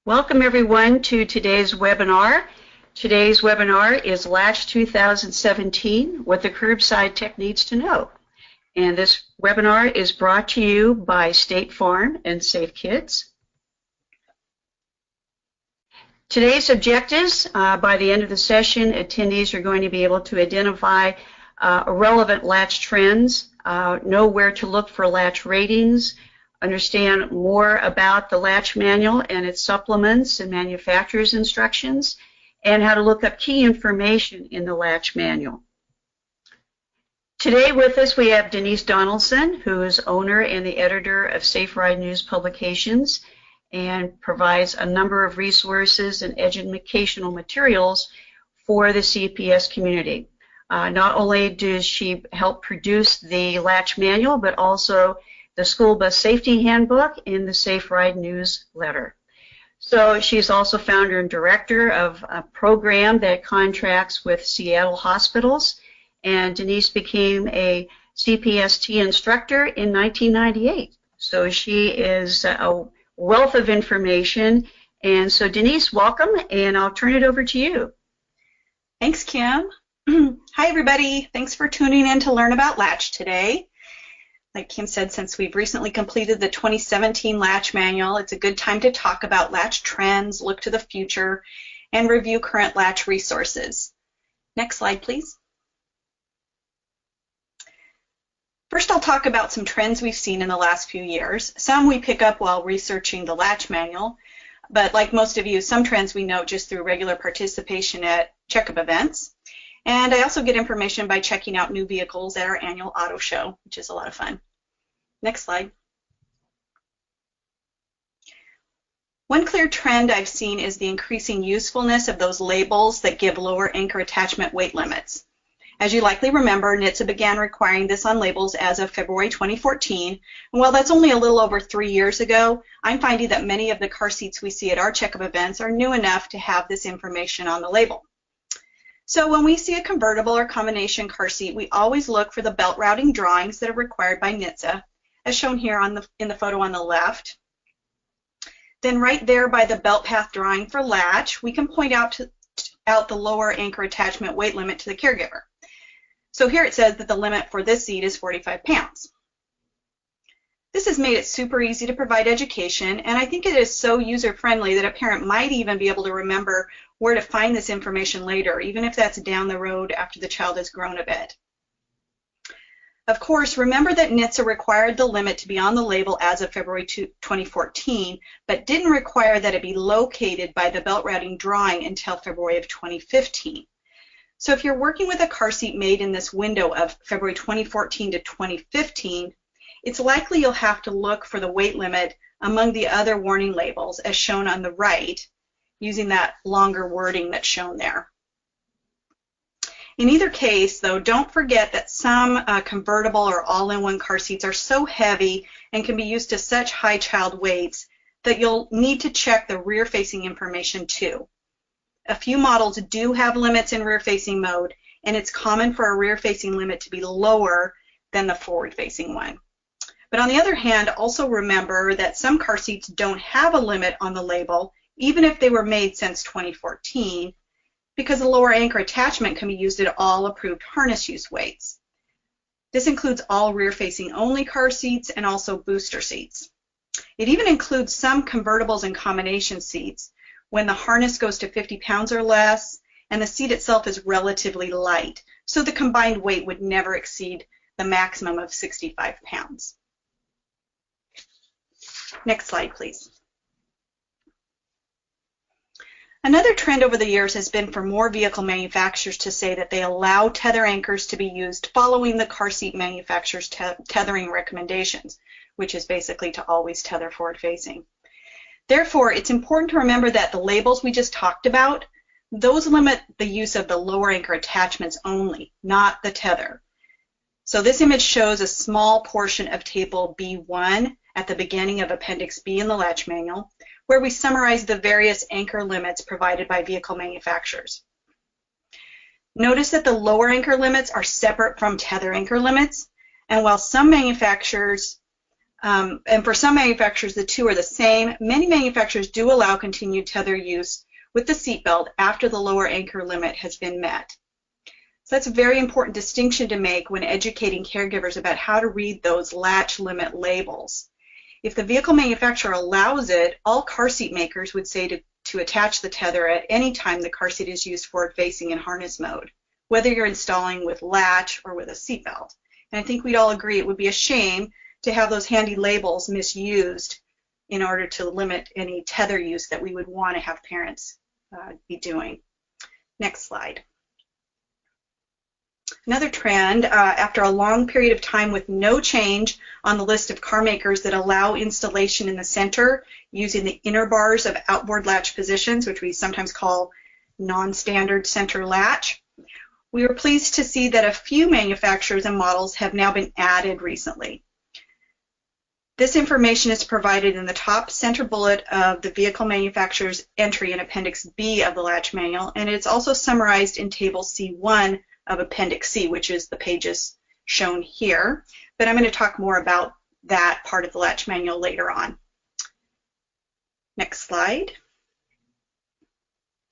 Welcome everyone to today's webinar. Today's webinar is LATCH 2017, What the Curbside Tech Needs to Know. And this webinar is brought to you by State Farm and Safe Kids. Today's objectives, by the end of the session, attendees are going to be able to identify relevant LATCH trends, know where to look for LATCH ratings, understand more about the LATCH manual and its supplements and manufacturer's instructions, and how to look up key information in the LATCH manual. Today with us we have Denise Donaldson, who is owner and the editor of Safe Ride News Publications and provides a number of resources and educational materials for the CPS community. Not only does she help produce the LATCH manual, but also the School Bus Safety Handbook and the Safe Ride Newsletter. So she's also founder and director of a program that contracts with Seattle hospitals, and Denise became a CPST instructor in 1998. So she is a wealth of information. And so Denise, welcome, and I'll turn it over to you. Thanks, Kim. Hi, everybody. Thanks for tuning in to learn about LATCH today. Like Kim said, since we've recently completed the 2017 LATCH manual, it's a good time to talk about LATCH trends, look to the future, and review current LATCH resources. Next slide, please. First, I'll talk about some trends we've seen in the last few years. Some we pick up while researching the LATCH manual, but like most of you, some trends we note just through regular participation at checkup events. And I also get information by checking out new vehicles at our annual auto show, which is a lot of fun. Next slide. One clear trend I've seen is the increasing usefulness of those labels that give lower anchor attachment weight limits. As you likely remember, NHTSA began requiring this on labels as of February 2014. And while that's only a little over 3 years ago, I'm finding that many of the car seats we see at our checkup events are new enough to have this information on the label. So when we see a convertible or combination car seat, we always look for the belt routing drawings that are required by NHTSA, as shown here in the photo on the left. Then right there by the belt path drawing for LATCH, we can point out the lower anchor attachment weight limit to the caregiver. So here it says that the limit for this seat is 45 pounds. This has made it super easy to provide education, and I think it is so user-friendly that a parent might even be able to remember where to find this information later, even if that's down the road after the child has grown a bit. Of course, remember that NHTSA required the limit to be on the label as of February 2014, but didn't require that it be located by the belt routing drawing until February of 2015. So if you're working with a car seat made in this window of February 2014 to 2015, it's likely you'll have to look for the weight limit among the other warning labels as shown on the right, using that longer wording that's shown there. In either case, though, don't forget that some convertible or all-in-one car seats are so heavy and can be used to such high child weights that you'll need to check the rear-facing information too. A few models do have limits in rear-facing mode, and it's common for a rear-facing limit to be lower than the forward-facing one. But on the other hand, also remember that some car seats don't have a limit on the label, even if they were made since 2014, because the lower anchor attachment can be used at all approved harness use weights. This includes all rear-facing only car seats and also booster seats. It even includes some convertibles and combination seats when the harness goes to 50 pounds or less and the seat itself is relatively light, so the combined weight would never exceed the maximum of 65 pounds. Next slide, please. Another trend over the years has been for more vehicle manufacturers to say that they allow tether anchors to be used following the car seat manufacturer's tethering recommendations, which is basically to always tether forward-facing. Therefore, it's important to remember that the labels we just talked about, those limit the use of the lower anchor attachments only, not the tether. So this image shows a small portion of table B1 at the beginning of Appendix B in the LATCH manual, where we summarize the various anchor limits provided by vehicle manufacturers. Notice that the lower anchor limits are separate from tether anchor limits, and while some manufacturers And for some manufacturers, the two are the same. Many manufacturers do allow continued tether use with the seatbelt after the lower anchor limit has been met. So that's a very important distinction to make when educating caregivers about how to read those latch limit labels. If the vehicle manufacturer allows it, all car seat makers would say to attach the tether at any time the car seat is used forward-facing in harness mode, whether you're installing with latch or with a seatbelt. And I think we'd all agree it would be a shame to have those handy labels misused in order to limit any tether use that we would want to have parents be doing. Next slide. Another trend, after a long period of time with no change on the list of car makers that allow installation in the center using the inner bars of outboard latch positions, which we sometimes call non-standard center latch, we were pleased to see that a few manufacturers and models have now been added recently. This information is provided in the top center bullet of the vehicle manufacturer's entry in Appendix B of the latch manual, and it's also summarized in Table C1 of Appendix C, which is the pages shown here. But I'm going to talk more about that part of the latch manual later on. Next slide.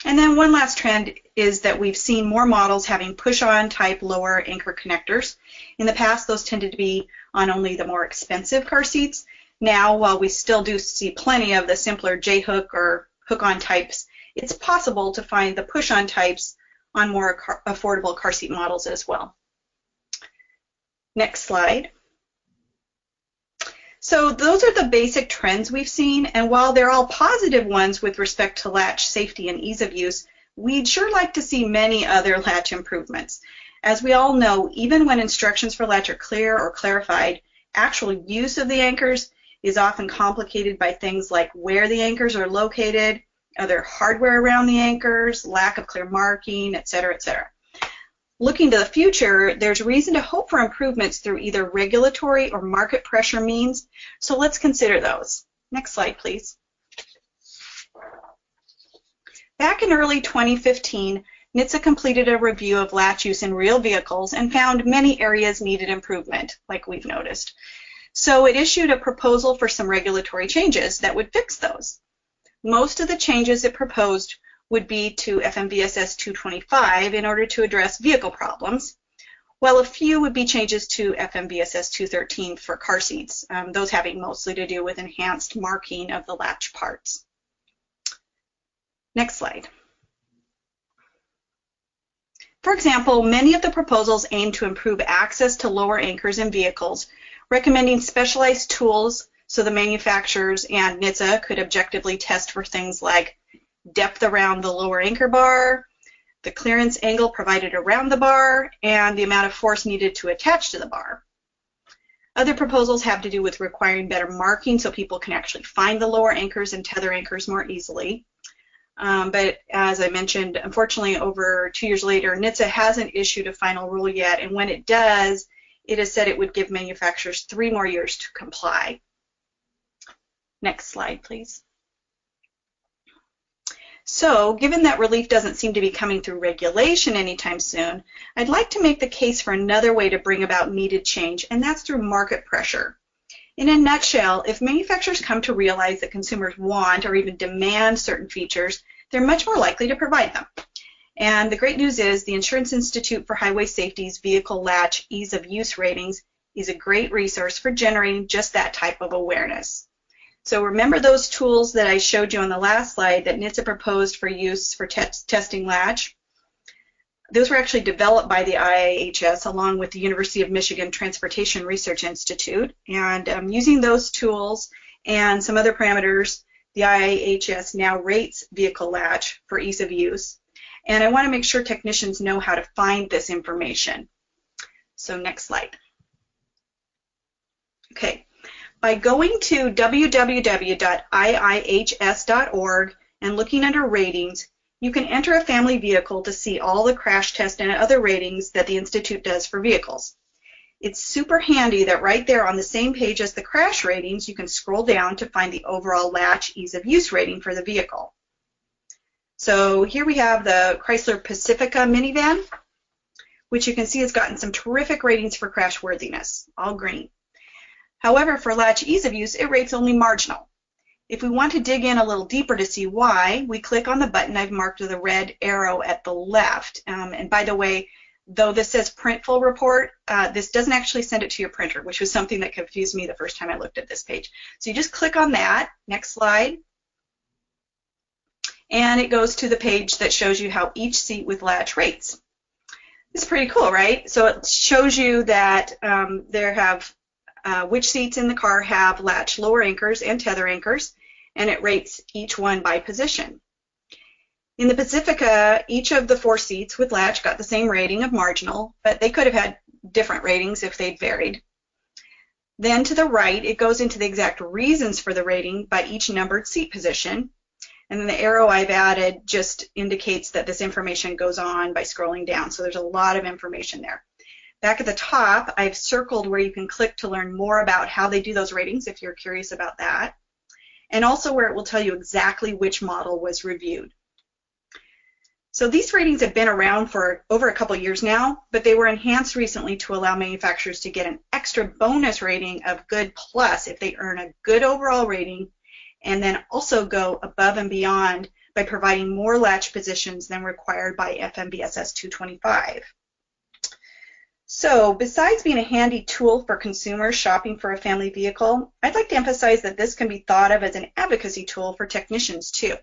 And then one last trend is that we've seen more models having push-on type lower anchor connectors. In the past, those tended to be on only the more expensive car seats. Now, while we still do see plenty of the simpler J-hook or hook-on types, it's possible to find the push-on types on more affordable car seat models as well. Next slide. So those are the basic trends we've seen, and while they're all positive ones with respect to latch safety and ease of use, we'd sure like to see many other latch improvements. As we all know, even when instructions for latch are clear or clarified, actual use of the anchors is often complicated by things like where the anchors are located, other hardware around the anchors, lack of clear marking, etc., etc. Looking to the future, there's reason to hope for improvements through either regulatory or market pressure means, so let's consider those. Next slide, please. Back in early 2015, NHTSA completed a review of latch use in real vehicles and found many areas needed improvement, like we've noticed. So it issued a proposal for some regulatory changes that would fix those. Most of the changes it proposed would be to FMVSS 225 in order to address vehicle problems, while a few would be changes to FMVSS 213 for car seats, those having mostly to do with enhanced marking of the latch parts. Next slide. For example, many of the proposals aim to improve access to lower anchors in vehicles, recommending specialized tools so the manufacturers and NHTSA could objectively test for things like depth around the lower anchor bar, the clearance angle provided around the bar, and the amount of force needed to attach to the bar. Other proposals have to do with requiring better marking so people can actually find the lower anchors and tether anchors more easily. But as I mentioned, unfortunately, over 2 years later, NHTSA hasn't issued a final rule yet, and when it does, it has said it would give manufacturers 3 more years to comply. Next slide, please. So, given that relief doesn't seem to be coming through regulation anytime soon, I'd like to make the case for another way to bring about needed change, and that's through market pressure. In a nutshell, if manufacturers come to realize that consumers want or even demand certain features, they're much more likely to provide them. And the great news is the Insurance Institute for Highway Safety's Vehicle Latch Ease of Use Ratings is a great resource for generating just that type of awareness. So remember those tools that I showed you on the last slide that NHTSA proposed for use for testing latch? Those were actually developed by the IIHS along with the University of Michigan Transportation Research Institute. And using those tools and some other parameters, the IIHS now rates vehicle latch for ease of use. And I want to make sure technicians know how to find this information. So next slide. Okay. By going to www.iihs.org and looking under ratings, you can enter a family vehicle to see all the crash test and other ratings that the Institute does for vehicles. It's super handy that right there on the same page as the crash ratings, you can scroll down to find the overall latch ease of use rating for the vehicle. So here we have the Chrysler Pacifica minivan, which you can see has gotten some terrific ratings for crash worthiness, all green. However, for Latch Ease of Use, it rates only marginal. If we want to dig in a little deeper to see why, we click on the button I've marked with a red arrow at the left. And by the way, though this says print full report, this doesn't actually send it to your printer, which was something that confused me the first time I looked at this page. So you just click on that. Next slide. And it goes to the page that shows you how each seat with Latch rates. It's pretty cool, right? So it shows you that which seats in the car have latch lower anchors and tether anchors, and it rates each one by position. In the Pacifica, each of the 4 seats with latch got the same rating of marginal, but they could have had different ratings if they'd varied. Then to the right, it goes into the exact reasons for the rating by each numbered seat position, and then the arrow I've added just indicates that this information goes on by scrolling down, so there's a lot of information there. Back at the top, I've circled where you can click to learn more about how they do those ratings if you're curious about that, and also where it will tell you exactly which model was reviewed. So these ratings have been around for over a couple years now, but they were enhanced recently to allow manufacturers to get an extra bonus rating of Good Plus if they earn a good overall rating, and then also go above and beyond by providing more latch positions than required by FMVSS 225. So besides being a handy tool for consumers shopping for a family vehicle, I'd like to emphasize that this can be thought of as an advocacy tool for technicians too.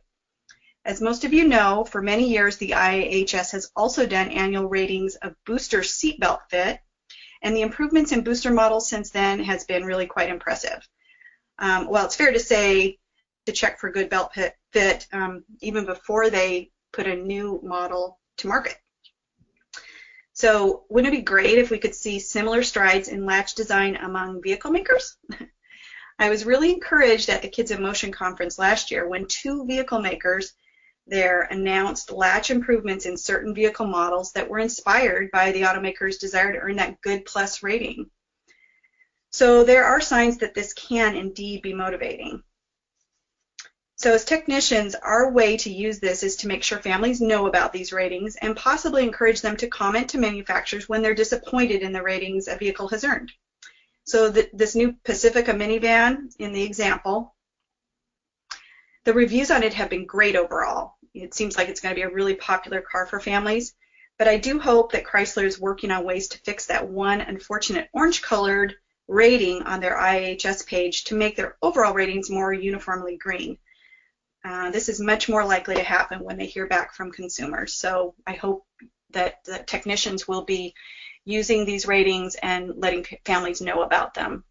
As most of you know, for many years the IIHS has also done annual ratings of booster seatbelt fit, and the improvements in booster models since then has been really quite impressive. Well, it's fair to say to check for good belt fit even before they put a new model to market. So wouldn't it be great if we could see similar strides in latch design among vehicle makers? I was really encouraged at the Kids in Motion conference last year when 2 vehicle makers there announced latch improvements in certain vehicle models that were inspired by the automaker's desire to earn that Good Plus rating. So there are signs that this can indeed be motivating. So as technicians, our way to use this is to make sure families know about these ratings and possibly encourage them to comment to manufacturers when they're disappointed in the ratings a vehicle has earned. So this new Pacifica minivan in the example, the reviews on it have been great overall. It seems like it's going to be a really popular car for families, but I do hope that Chrysler is working on ways to fix that one unfortunate orange-colored rating on their IIHS page to make their overall ratings more uniformly green. This is much more likely to happen when they hear back from consumers, so I hope that the technicians will be using these ratings and letting families know about them.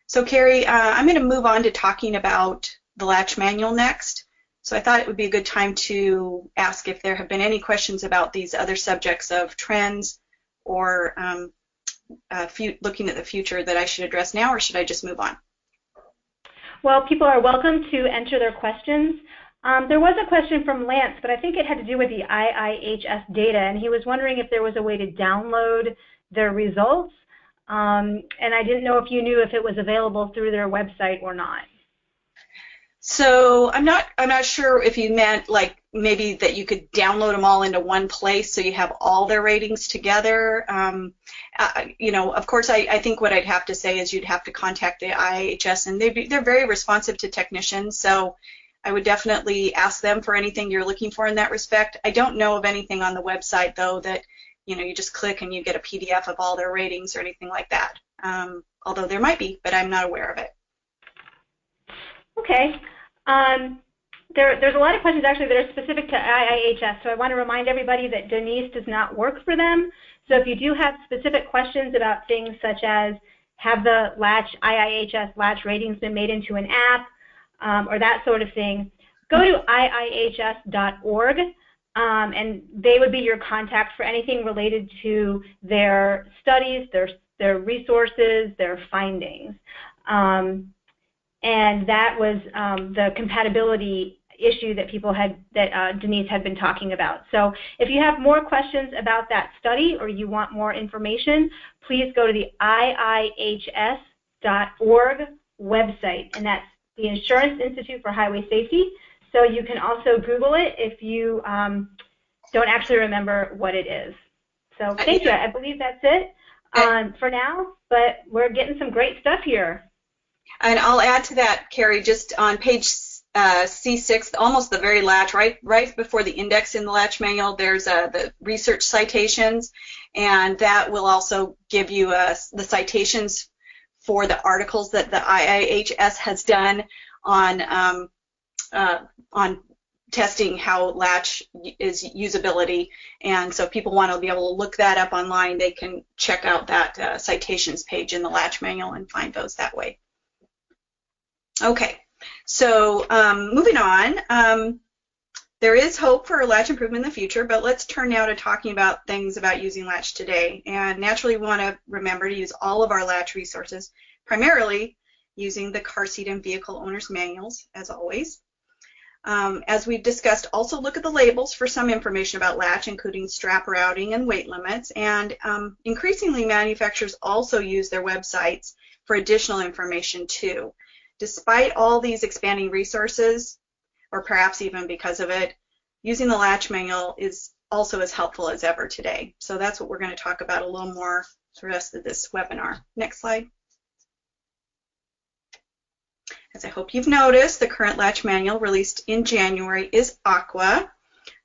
So Carrie, I'm going to move on to talking about the latch manual next. So I thought it would be a good time to ask if there have been any questions about these other subjects of trends or looking at the future that I should address now, or should I just move on? Well, people are welcome to enter their questions. There was a question from Lance, but I think it had to do with the IIHS data, and he was wondering if there was a way to download their results, and I didn't know if you knew if it was available through their website or not. So I'm not sure if you meant like maybe that you could download them all into one place so you have all their ratings together. You know, of course, I think what I'd have to say is you'd have to contact the IIHS, and they're very responsive to technicians, so I would definitely ask them for anything you're looking for in that respect. I don't know of anything on the website, though, that, you know, you just click and you get a PDF of all their ratings or anything like that. Although there might be, but I'm not aware of it. Okay. There's a lot of questions actually that are specific to IIHS, so I want to remind everybody that Denise does not work for them. So if you do have specific questions about things such as have the IIHS latch ratings been made into an app, or that sort of thing, go to iihs.org, and they would be your contact for anything related to their studies, their resources, their findings. And that was the compatibility issue that Denise had been talking about. So if you have more questions about that study or you want more information, please go to the iihs.org website, and that's the Insurance Institute for Highway Safety. So you can also Google it if you don't actually remember what it is. So thank you. I believe that's it. for now, but we're getting some great stuff here. And I'll add to that, Carrie, just on page C6, almost the very latch, right before the index in the latch manual, there's the research citations, and that will also give you the citations for the articles that the IIHS has done on testing how latch is usability. And so if people want to be able to look that up online, they can check out that citations page in the latch manual and find those that way. Okay, so moving on, there is hope for latch improvement in the future, but let's turn now to talking about things about using latch today. And naturally, we want to remember to use all of our latch resources, primarily using the car seat and vehicle owners manuals, as always. As we've discussed, also look at the labels for some information about latch, including strap routing and weight limits. And increasingly, manufacturers also use their websites for additional information too. Despite all these expanding resources, or perhaps even because of it, using the latch manual is also as helpful as ever today. So that's what we're going to talk about a little more the rest of this webinar. Next slide. As I hope you've noticed, the current latch manual released in January is Aqua.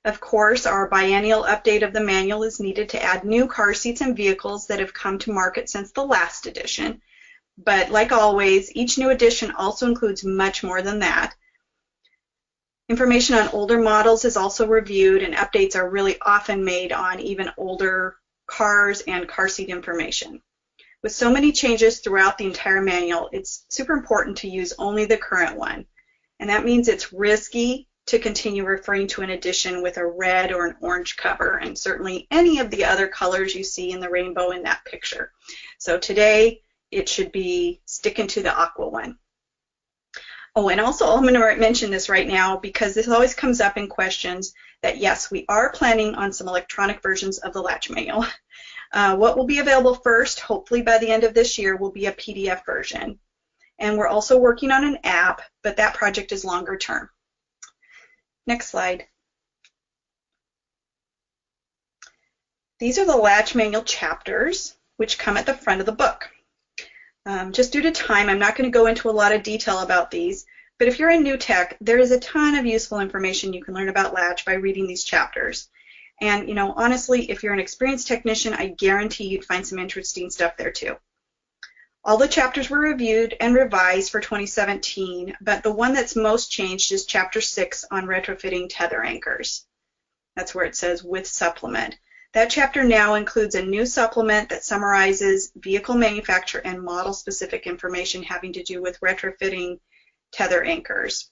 Of course, our biennial update of the manual is needed to add new car seats and vehicles that have come to market since the last edition. But like always, each new edition also includes much more than that. Information on older models is also reviewed, and updates are really often made on even older cars and car seat information. With so many changes throughout the entire manual, it's super important to use only the current one. And that means it's risky to continue referring to an edition with a red or an orange cover, and certainly any of the other colors you see in the rainbow in that picture. So today, it should be sticking to the Aqua one. Oh, and also I'm going to mention this right now because this always comes up in questions that yes, we are planning on some electronic versions of the latch manual. What will be available first, hopefully by the end of this year, will be a PDF version. And we're also working on an app, but that project is longer term. Next slide. These are the latch manual chapters, which come at the front of the book. Just due to time, I'm not going to go into a lot of detail about these, but if you're in new tech, there is a ton of useful information you can learn about latch by reading these chapters. And, you know, honestly, if you're an experienced technician, I guarantee you'd find some interesting stuff there too. All the chapters were reviewed and revised for 2017, but the one that's most changed is Chapter 6 on retrofitting tether anchors. That's where it says with supplement. That chapter now includes a new supplement that summarizes vehicle manufacturer and model-specific information having to do with retrofitting tether anchors.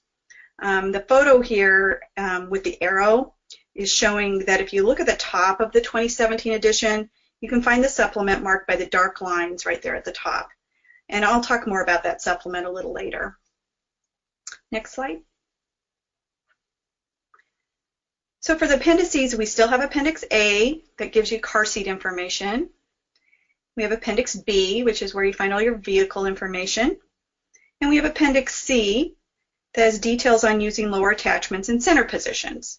The photo here with the arrow is showing that if you look at the top of the 2017 edition, you can find the supplement marked by the dark lines right there at the top. And I'll talk more about that supplement a little later. Next slide. So for the appendices, we still have Appendix A that gives you car seat information. We have Appendix B, which is where you find all your vehicle information. And we have Appendix C that has details on using lower attachments and center positions.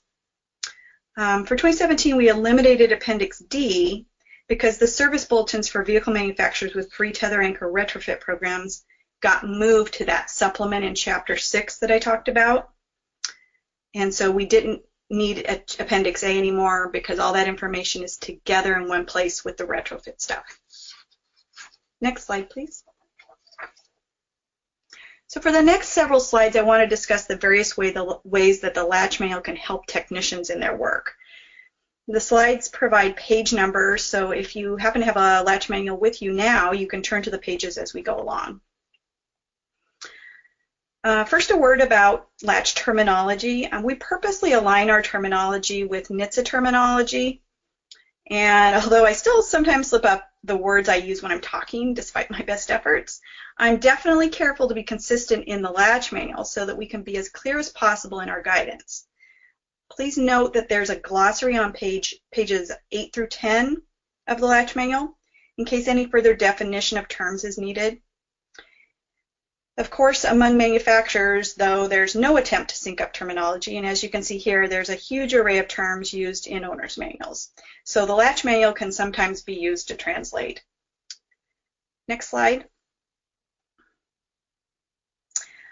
For 2017, we eliminated Appendix D because the service bulletins for vehicle manufacturers with free tether anchor retrofit programs got moved to that supplement in Chapter 6 that I talked about. And so we didn't need Appendix A anymore because all that information is together in one place with the retrofit stuff. Next slide, please. So for the next several slides, I want to discuss the various ways that the latch manual can help technicians in their work. The slides provide page numbers, so if you happen to have a latch manual with you now, you can turn to the pages as we go along. First, a word about latch terminology. We purposely align our terminology with NHTSA terminology, and although I still sometimes slip up the words I use when I'm talking, despite my best efforts, I'm definitely careful to be consistent in the latch manual so that we can be as clear as possible in our guidance. Please note that there's a glossary on pages 8 through 10 of the latch manual in case any further definition of terms is needed. Of course, among manufacturers, though, there's no attempt to sync up terminology, and as you can see here, there's a huge array of terms used in owner's manuals. So the latch manual can sometimes be used to translate Next slide.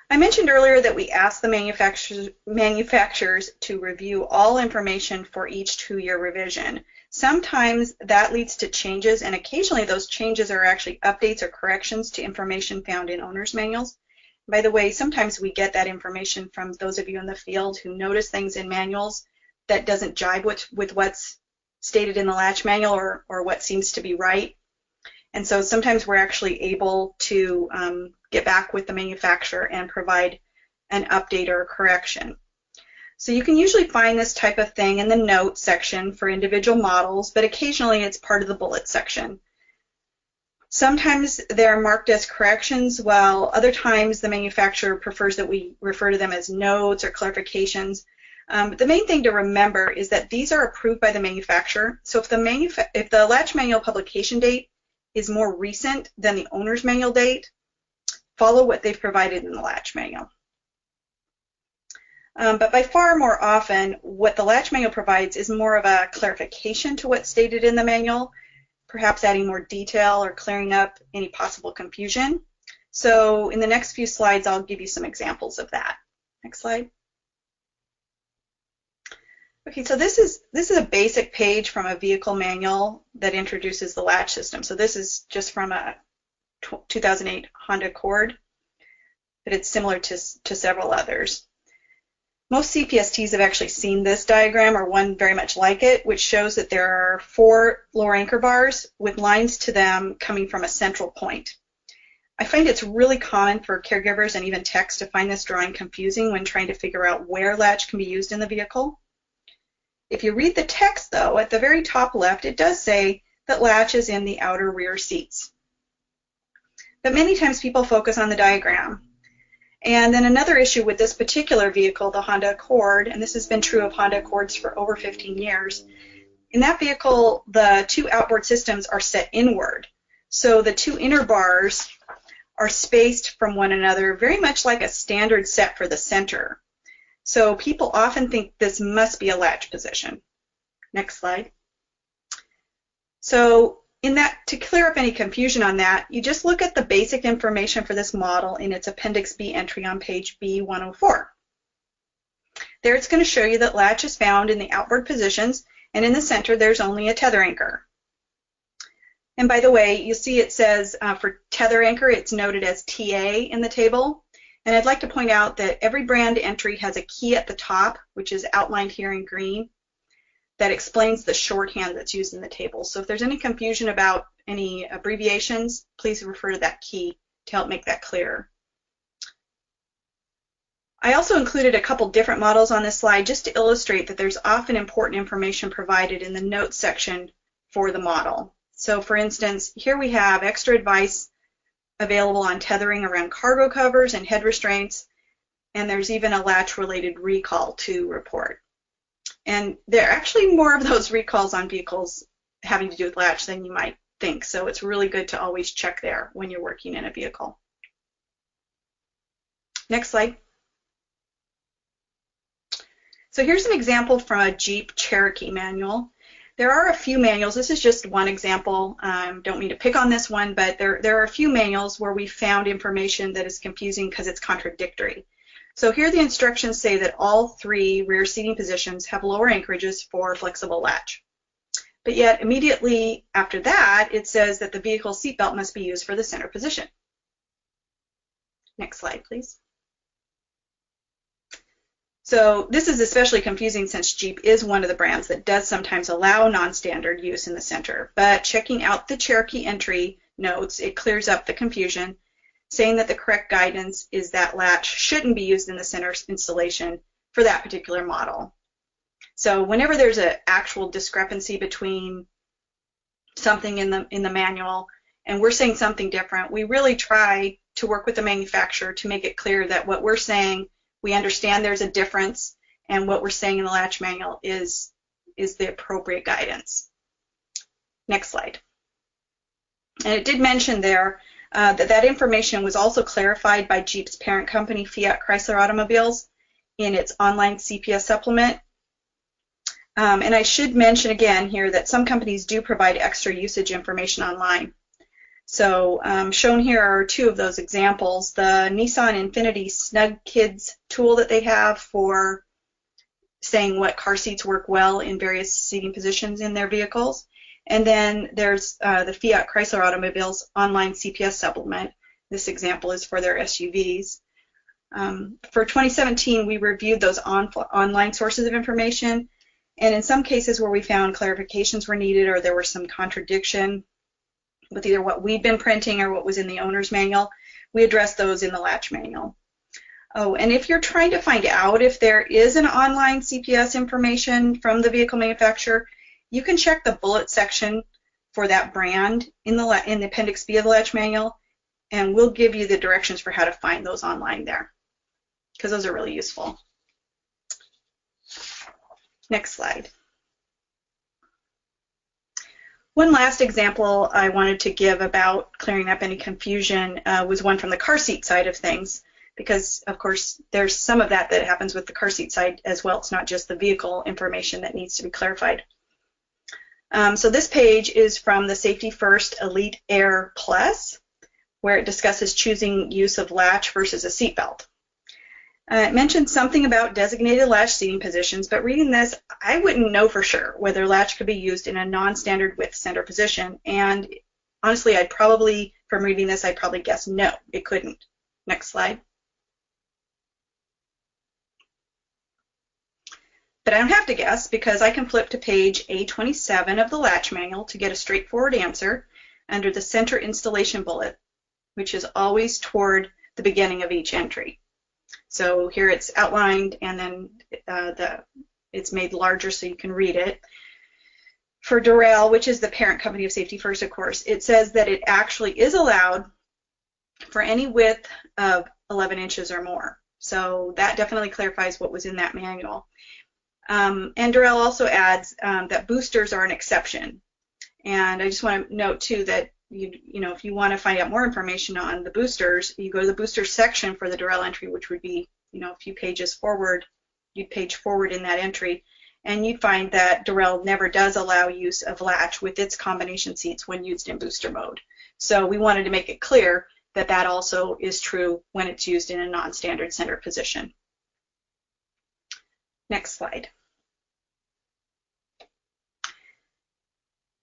I mentioned earlier that we asked the manufacturers to review all information for each 2-year revision. Sometimes that leads to changes, and occasionally those changes are actually updates or corrections to information found in owner's manuals. By the way, sometimes we get that information from those of you in the field who notice things in manuals that doesn't jibe with what's stated in the Latch manual or what seems to be right. And so sometimes we're actually able to get back with the manufacturer and provide an update or a correction. So you can usually find this type of thing in the notes section for individual models, but occasionally it's part of the bullet section. Sometimes they're marked as corrections, while other times the manufacturer prefers that we refer to them as notes or clarifications. But the main thing to remember is that these are approved by the manufacturer. So if the Latch manual publication date is more recent than the owner's manual date, follow what they've provided in the Latch manual. But by far more often, what the Latch manual provides is more of a clarification to what's stated in the manual, perhaps adding more detail or clearing up any possible confusion. So in the next few slides, I'll give you some examples of that. Next slide. Okay, so this is a basic page from a vehicle manual that introduces the Latch system. So this is just from a 2008 Honda Accord, but it's similar to several others. Most CPSTs have actually seen this diagram or one very much like it, which shows that there are 4 lower anchor bars with lines to them coming from a central point. I find it's really common for caregivers and even techs to find this drawing confusing when trying to figure out where Latch can be used in the vehicle. If you read the text, though, at the very top left, it does say that Latch is in the outer rear seats. But many times people focus on the diagram. And then another issue with this particular vehicle, the Honda Accord, and this has been true of Honda Accords for over 15 years, in that vehicle, the 2 outboard systems are set inward. So the 2 inner bars are spaced from one another very much like a standard set for the center. So people often think this must be a Latch position. Next slide. So to clear up any confusion on that, you just look at the basic information for this model in its Appendix B entry on page B104. There it's going to show you that Latch is found in the outboard positions, and in the center there's only a tether anchor. And by the way, you see it says for tether anchor, it's noted as TA in the table. And I'd like to point out that every brand entry has a key at the top, which is outlined here in green, that explains the shorthand that's used in the table. So if there's any confusion about any abbreviations, please refer to that key to help make that clear. I also included a couple different models on this slide just to illustrate that there's often important information provided in the notes section for the model. So for instance, here we have extra advice available on tethering around cargo covers and head restraints, and there's even a Latch-related recall to report. And there are actually more of those recalls on vehicles having to do with Latch than you might think, so it's really good to always check there when you're working in a vehicle. Next slide. So here's an example from a Jeep Cherokee manual. There are a few manuals. This is just one example. Don't mean to pick on this one, but there are a few manuals where we found information that is confusing because it's contradictory. So here the instructions say that all 3 rear seating positions have lower anchorages for flexible latch. But yet immediately after that, it says that the vehicle seatbelt must be used for the center position. Next slide, please. So this is especially confusing since Jeep is one of the brands that does sometimes allow non-standard use in the center. But checking out the Cherokee entry notes, it clears up the confusion, saying that the correct guidance is that Latch shouldn't be used in the center installation for that particular model. So whenever there's an actual discrepancy between something in the manual and we're saying something different, we really try to work with the manufacturer to make it clear that what we're saying, we understand there's a difference, and what we're saying in the Latch manual is the appropriate guidance. Next slide. And it did mention there that information was also clarified by Jeep's parent company, Fiat Chrysler Automobiles, in its online CPS supplement. And I should mention again here that some companies do provide extra usage information online. So shown here are two of those examples. The Nissan Infiniti Snug Kids tool that they have for saying what car seats work well in various seating positions in their vehicles. And then there's the Fiat Chrysler Automobiles online CPS supplement. This example is for their SUVs. For 2017, we reviewed those online sources of information, and in some cases where we found clarifications were needed or there was some contradiction with either what we'd been printing or what was in the owner's manual, we addressed those in the LATCH manual. Oh, and if you're trying to find out if there is an online CPS information from the vehicle manufacturer, you can check the bullet section for that brand in the Appendix B of the LATCH manual, and we'll give you the directions for how to find those online there, because those are really useful. Next slide. One last example I wanted to give about clearing up any confusion was one from the car seat side of things, because of course there's some of that happens with the car seat side as well. It's not just the vehicle information that needs to be clarified. So this page is from the Safety First Elite Air Plus, where it discusses choosing use of latch versus a seatbelt. It mentioned something about designated latch seating positions, but reading this, I wouldn't know for sure whether latch could be used in a non-standard width center position, and honestly, from reading this, I'd probably guess no, it couldn't. Next slide. But I don't have to guess, because I can flip to page A27 of the LATCH manual to get a straightforward answer under the center installation bullet, which is always toward the beginning of each entry. So here it's outlined, and then it's made larger so you can read it. For Durrell, which is the parent company of Safety First, of course, it says that it actually is allowed for any width of 11 inches or more. So that definitely clarifies what was in that manual. And Durrell also adds that boosters are an exception. And I just want to note too that you know, if you want to find out more information on the boosters, you go to the boosters section for the Durrell entry, which would be, you know, a few pages forward. You'd page forward in that entry, and you'd find that Durrell never does allow use of latch with its combination seats when used in booster mode. So we wanted to make it clear that that also is true when it's used in a non-standard center position. Next slide.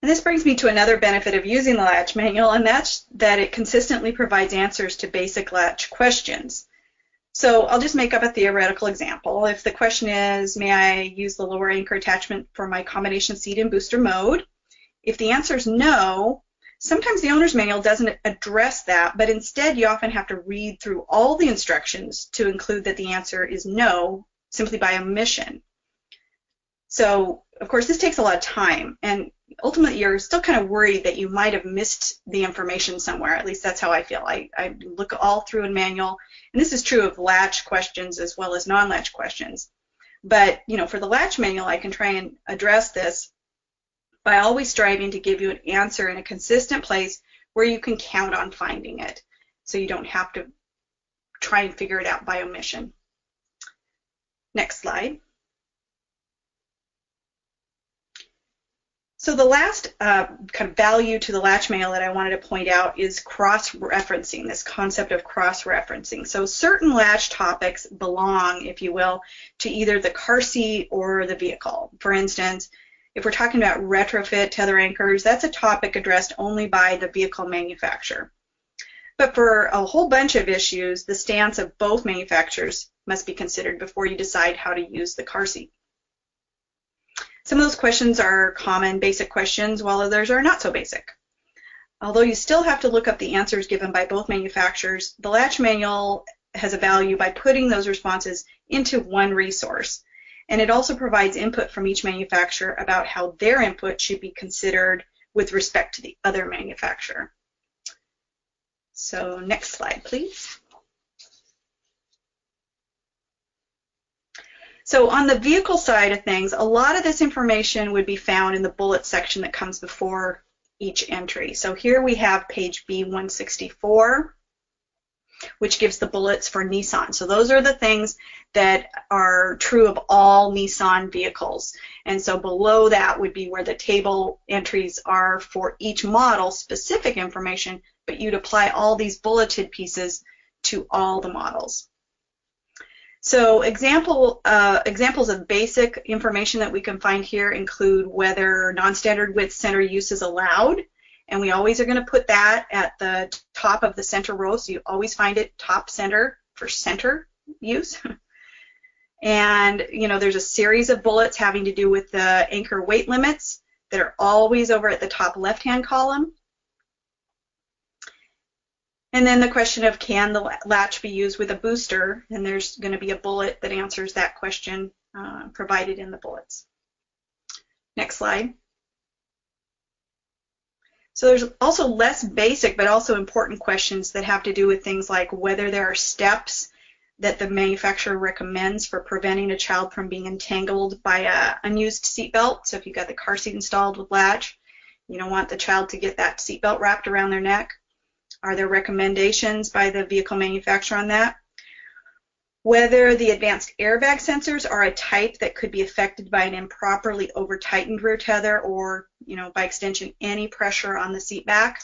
And this brings me to another benefit of using the LATCH manual, and that's that it consistently provides answers to basic LATCH questions. So I'll just make up a theoretical example. If the question is, may I use the lower anchor attachment for my combination seat in booster mode? If the answer is no, sometimes the owner's manual doesn't address that, but instead you often have to read through all the instructions to include that the answer is no, simply by omission. So, of course, this takes a lot of time, and ultimately you're still kind of worried that you might have missed the information somewhere. At least that's how I feel. I look all through a manual, and this is true of LATCH questions as well as non-LATCH questions. But, you know, for the LATCH manual, I can try and address this by always striving to give you an answer in a consistent place where you can count on finding it, so you don't have to try and figure it out by omission. Next slide. So the last kind of value to the LATCH manual that I wanted to point out is cross-referencing, this concept of cross-referencing. So certain LATCH topics belong, if you will, to either the car seat or the vehicle. For instance, if we're talking about retrofit tether anchors, that's a topic addressed only by the vehicle manufacturer. But for a whole bunch of issues, the stance of both manufacturers must be considered before you decide how to use the car seat. Some of those questions are common, basic questions, while others are not so basic. Although you still have to look up the answers given by both manufacturers, the LATCH manual has a value by putting those responses into one resource. And it also provides input from each manufacturer about how their input should be considered with respect to the other manufacturer. So next slide, please. So on the vehicle side of things, a lot of this information would be found in the bullet section that comes before each entry. So here we have page B164. which gives the bullets for Nissan. So those are the things that are true of all Nissan vehicles. And so below that would be where the table entries are for each model, specific information, but you'd apply all these bulleted pieces to all the models. So examples of basic information that we can find here include whether non-standard width center use is allowed, and we always are going to put that at the top of the center row, so you always find it top center for center use. And there's a series of bullets having to do with the anchor weight limits that are always over at the top left-hand column. And then the question of, can the latch be used with a booster? And there's going to be a bullet that answers that question provided in the bullets. Next slide. So there's also less basic but also important questions that have to do with things like whether there are steps that the manufacturer recommends for preventing a child from being entangled by an unused seatbelt. So if you've got the car seat installed with latch, you don't want the child to get that seatbelt wrapped around their neck. Are there recommendations by the vehicle manufacturer on that? Whether the advanced airbag sensors are a type that could be affected by an improperly over-tightened rear tether or, by extension, any pressure on the seat back.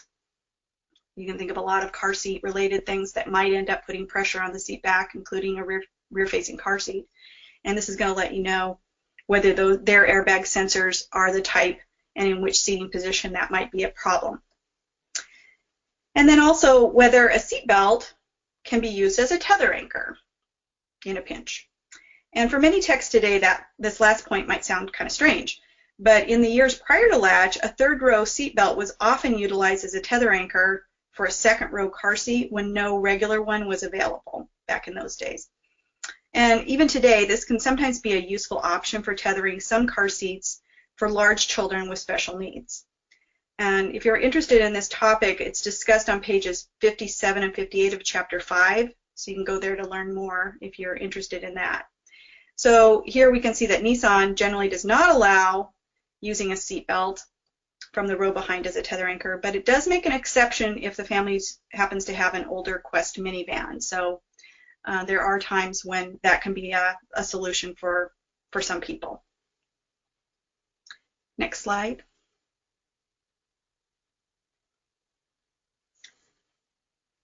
You can think of a lot of car seat related things that might end up putting pressure on the seat back, including a rear-facing car seat. And this is going to let you know whether their airbag sensors are the type and in which seating position that might be a problem. And then also whether a seat belt can be used as a tether anchor in a pinch. And for many techs today, this last point might sound kind of strange, but in the years prior to latch, a third row seat belt was often utilized as a tether anchor for a second row car seat when no regular one was available back in those days. And even today, this can sometimes be a useful option for tethering some car seats for large children with special needs. And if you're interested in this topic, it's discussed on pages 57 and 58 of Chapter 5, so you can go there to learn more if you're interested in that. So here we can see that Nissan generally does not allow using a seat belt from the row behind as a tether anchor, but it does make an exception if the family happens to have an older Quest minivan. So there are times when that can be a solution for some people. Next slide.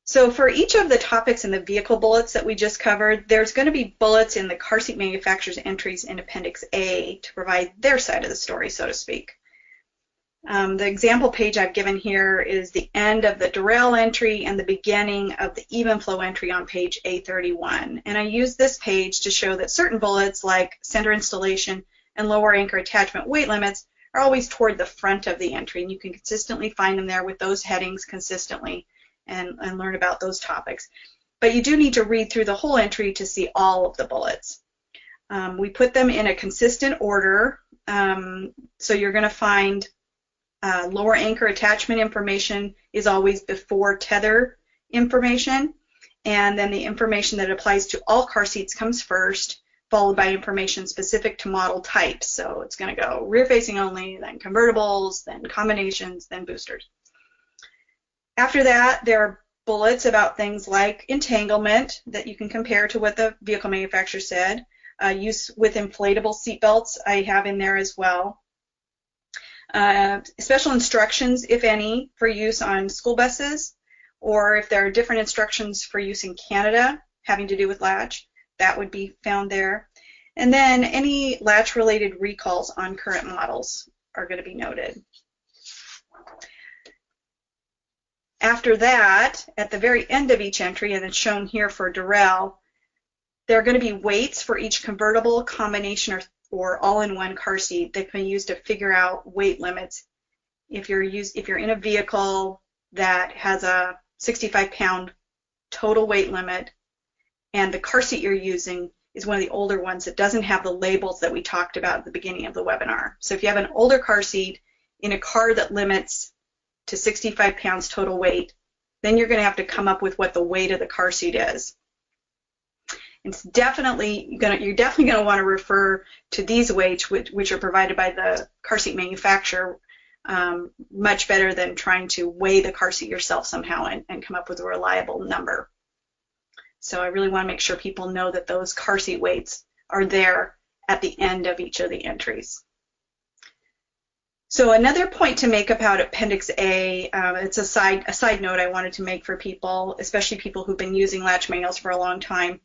So for each of the topics in the vehicle bullets that we just covered, there's going to be bullets in the car seat manufacturer's entries in Appendix A to provide their side of the story, so to speak. The example page I've given here is the end of the Durrell entry and the beginning of the even flow entry on page A31. And I use this page to show that certain bullets like center installation and lower anchor attachment weight limits are always toward the front of the entry, and you can consistently find them there with those headings consistently and learn about those topics. But you do need to read through the whole entry to see all of the bullets. We put them in a consistent order, so you're going to find lower anchor attachment information is always before tether information, and then the information that applies to all car seats comes first, followed by information specific to model types. So it's going to go rear facing only, then convertibles, then combinations, then boosters. After that, there are bullets about things like entanglement that you can compare to what the vehicle manufacturer said. Use with inflatable seat belts I have in there as well. Special instructions, if any, for use on school buses, or if there are different instructions for use in Canada having to do with latch, that would be found there. And then any latch-related recalls on current models are going to be noted. After that, at the very end of each entry, and it's shown here for Durrell, there are going to be weights for each convertible, combination, or all-in-one car seat that can be used to figure out weight limits. If you're in a vehicle that has a 65-pound total weight limit, and the car seat you're using is one of the older ones that doesn't have the labels that we talked about at the beginning of the webinar. So if you have an older car seat in a car that limits to 65 pounds total weight, then you're going to have to come up with what the weight of the car seat is. It's you're definitely going to want to refer to these weights, which are provided by the car seat manufacturer, much better than trying to weigh the car seat yourself somehow and come up with a reliable number. So I really want to make sure people know that those car seat weights are there at the end of each of the entries. So another point to make about Appendix A, it's a side note I wanted to make for people, especially people who've been using Latch manuals for a long time,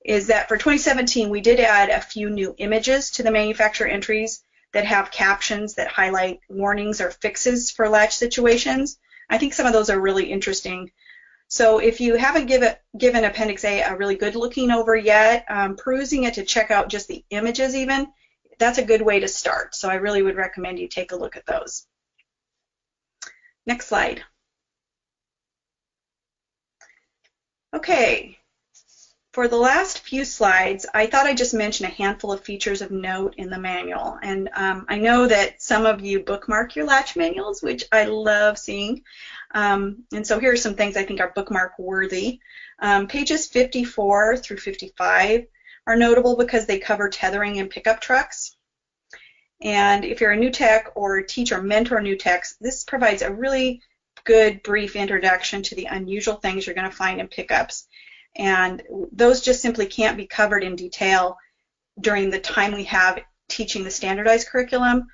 is that for 2017 we did add a few new images to the manufacturer entries that have captions that highlight warnings or fixes for Latch situations. I think some of those are really interesting. So if you haven't given Appendix A a really good looking over yet, perusing it to check out just the images even, that's a good way to start. So I really would recommend you take a look at those. Next slide. Okay, for the last few slides, I thought I'd just mention a handful of features of note in the manual. And I know that some of you bookmark your Latch manuals, which I love seeing. And so here are some things I think are bookmark worthy. Pages 54 through 55 are notable because they cover tethering and pickup trucks. And if you're a new tech or teach or mentor new techs, this provides a really good brief introduction to the unusual things you're going to find in pickups. And those just simply can't be covered in detail during the time we have teaching the standardized curriculum.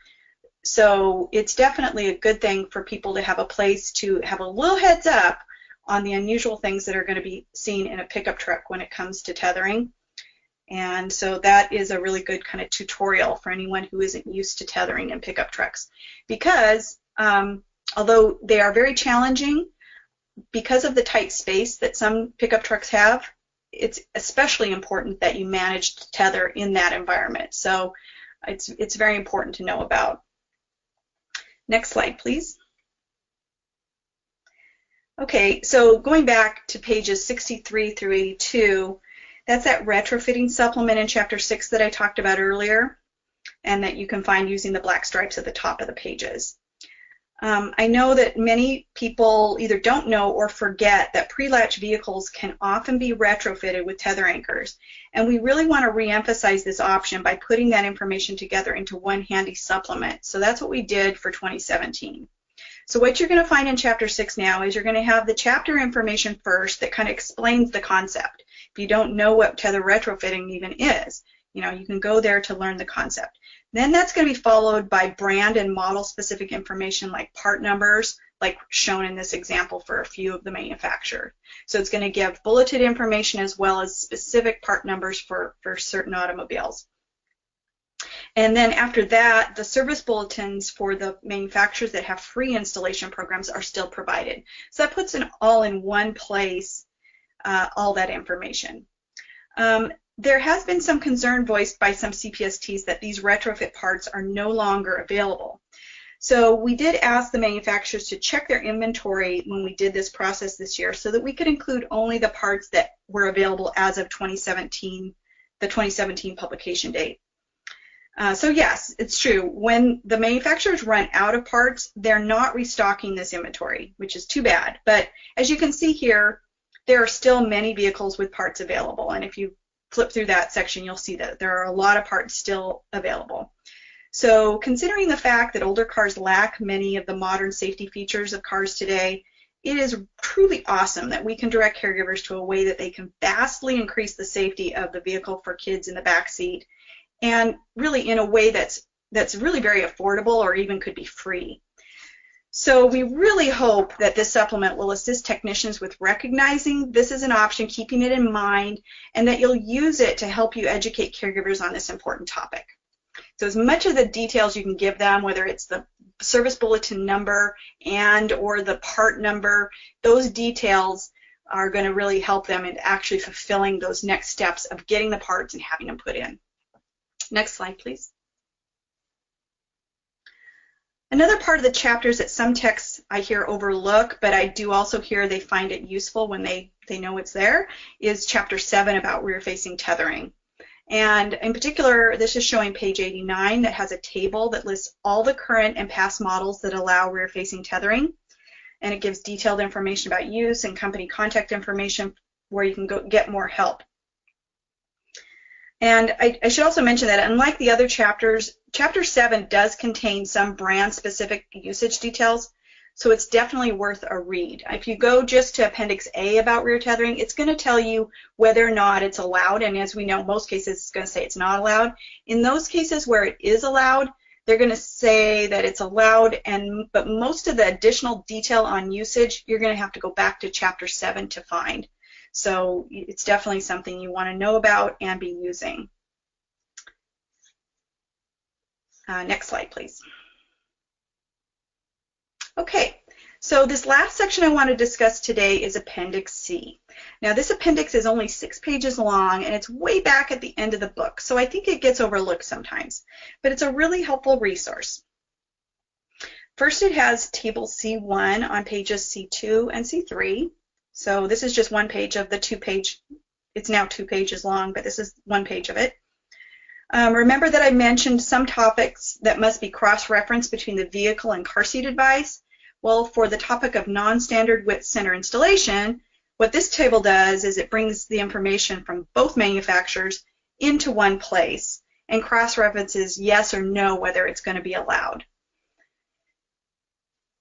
So it's definitely a good thing for people to have a place to have a little heads up on the unusual things that are going to be seen in a pickup truck when it comes to tethering. And so that is a really good kind of tutorial for anyone who isn't used to tethering in pickup trucks. Because although they are very challenging, because of the tight space that some pickup trucks have, it's especially important that you manage to tether in that environment. So it's very important to know about. Next slide, please. Okay, so going back to pages 63 through 82, that's that retrofitting supplement in Chapter 6 that I talked about earlier, and that you can find using the black stripes at the top of the pages. I know that many people either don't know or forget that pre-latch vehicles can often be retrofitted with tether anchors, and we really want to re-emphasize this option by putting that information together into one handy supplement. So that's what we did for 2017. So what you're going to find in Chapter 6 now is you're going to have the chapter information first that kind of explains the concept. If you don't know what tether retrofitting even is, you can go there to learn the concept. Then that's going to be followed by brand and model specific information like part numbers, like shown in this example for a few of the manufacturers. So it's going to give bulleted information as well as specific part numbers for certain automobiles. And then after that, the service bulletins for the manufacturers that have free installation programs are still provided. So that puts it all in one place, all that information. There has been some concern voiced by some CPSTs that these retrofit parts are no longer available. So we did ask the manufacturers to check their inventory when we did this process this year so that we could include only the parts that were available as of 2017, the 2017 publication date. So yes, it's true. When the manufacturers run out of parts, they're not restocking this inventory, which is too bad. But as you can see here, there are still many vehicles with parts available. And if you flip through that section, you'll see that there are a lot of parts still available. So considering the fact that older cars lack many of the modern safety features of cars today, it is truly awesome that we can direct caregivers to a way that they can vastly increase the safety of the vehicle for kids in the back seat, and really in a way that's really very affordable or even could be free. So we really hope that this supplement will assist technicians with recognizing this is an option, keeping it in mind, and that you'll use it to help you educate caregivers on this important topic. So as much of the details you can give them, whether it's the service bulletin number and or the part number, those details are going to really help them in actually fulfilling those next steps of getting the parts and having them put in. Next slide, please. Another part of the chapters that some techs I hear overlook, but I do also hear they find it useful when they know it's there, is Chapter 7 about rear-facing tethering. And in particular, this is showing page 89 that has a table that lists all the current and past models that allow rear-facing tethering. And it gives detailed information about use and company contact information where you can go get more help. And I should also mention that unlike the other chapters, Chapter 7 does contain some brand-specific usage details. So it's definitely worth a read. If you go just to Appendix A about rear tethering, it's going to tell you whether or not it's allowed, and as we know, most cases it's going to say it's not allowed. In those cases where it is allowed, they're going to say that it's allowed, but most of the additional detail on usage, you're going to have to go back to Chapter 7 to find. So it's definitely something you want to know about and be using. Next slide, please. Okay, so this last section I want to discuss today is Appendix C. Now this appendix is only 6 pages long and it's way back at the end of the book, so I think it gets overlooked sometimes, but it's a really helpful resource. First, it has Table C1 on pages C2 and C3. So this is just one page of the 2-page, it's now 2 pages long, but this is one page of it. Remember that I mentioned some topics that must be cross-referenced between the vehicle and car seat advice? Well, for the topic of non-standard width center installation, what this table does is it brings the information from both manufacturers into one place and cross-references yes or no whether it's going to be allowed.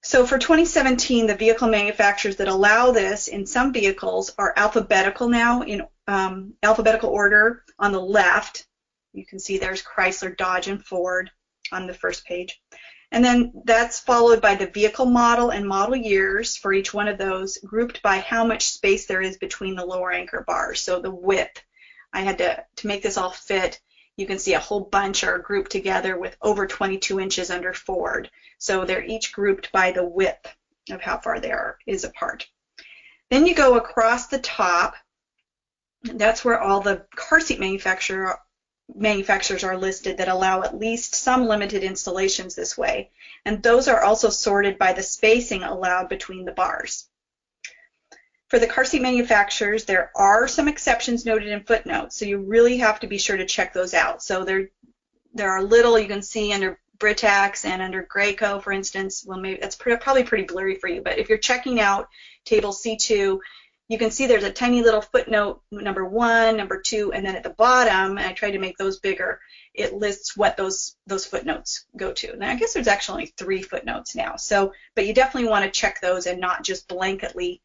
So for 2017, the vehicle manufacturers that allow this in some vehicles are alphabetical now, in alphabetical order on the left. You can see there's Chrysler, Dodge, and Ford on the first page. And then that's followed by the vehicle model and model years for each one of those, grouped by how much space there is between the lower anchor bars. So the width. I had to make this all fit. You can see a whole bunch are grouped together with over 22 inches under Ford. So they're each grouped by the width of how far they is apart. Then you go across the top. That's where all the car seat manufacturers are listed that allow at least some limited installations this way. And those are also sorted by the spacing allowed between the bars. For the car seat manufacturers, there are some exceptions noted in footnotes, so you really have to be sure to check those out. So there are little you can see under Britax and under Graco, for instance. Well, maybe that's probably pretty blurry for you, but if you're checking out Table C2, you can see there's a tiny little footnote, number 1, number 2, and then at the bottom, and I tried to make those bigger, it lists what those footnotes go to. Now, I guess there's actually only 3 footnotes now, so, but you definitely want to check those and not just blanketly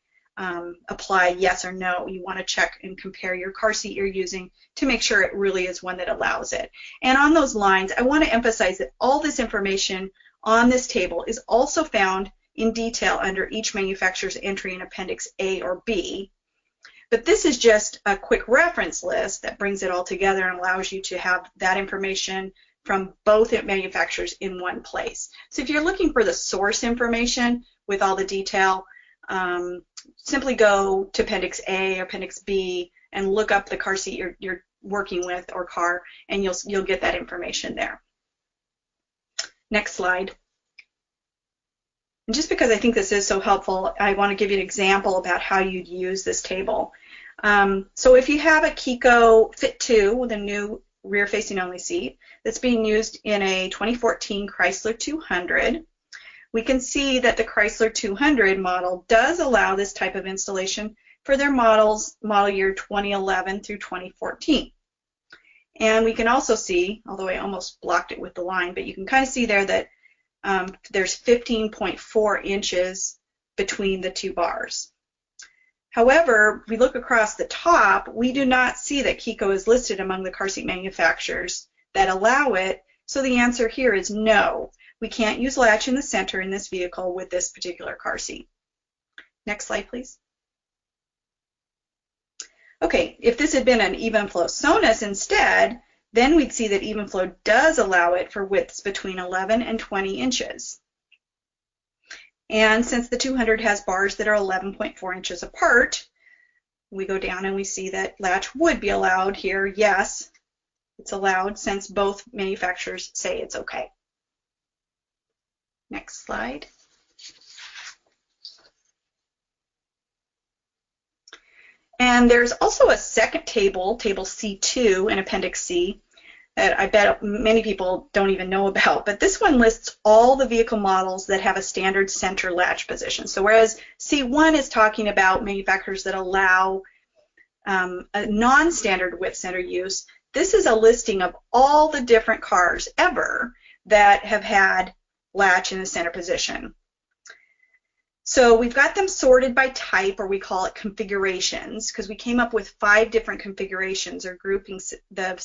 apply yes or no. You want to check and compare your car seat you're using to make sure it really is one that allows it. And on those lines, I want to emphasize that all this information on this table is also found in detail under each manufacturer's entry in Appendix A or B. But this is just a quick reference list that brings it all together and allows you to have that information from both manufacturers in one place. So if you're looking for the source information with all the detail, simply go to Appendix A or Appendix B and look up the car seat you're working with or car, and you'll get that information there. Next slide. And just because I think this is so helpful, I want to give you an example about how you'd use this table. So if you have a Kiko Fit 2 with a new rear-facing only seat that's being used in a 2014 Chrysler 200, we can see that the Chrysler 200 model does allow this type of installation for their model year 2011 through 2014. And we can also see, although I almost blocked it with the line, but you can kind of see there that there's 15.4 inches between the 2 bars. However, if we look across the top, we do not see that Kiko is listed among the car seat manufacturers that allow it, so the answer here is no. We can't use latch in the center in this vehicle with this particular car seat. Next slide, please. Okay, if this had been an even flow Sonus instead, then we'd see that even flow does allow it for widths between 11 and 20 inches. And since the 200 has bars that are 11.4 inches apart, we go down and we see that latch would be allowed here. Yes, it's allowed since both manufacturers say it's okay. Next slide. And there's also a second table, Table C2 in Appendix C, that I bet many people don't even know about, but this one lists all the vehicle models that have a standard center latch position. So whereas C1 is talking about manufacturers that allow a non-standard width center use, this is a listing of all the different cars ever that have had latch in the center position. So we've got them sorted by type, or we call it configurations, because we came up with 5 different configurations or groupings of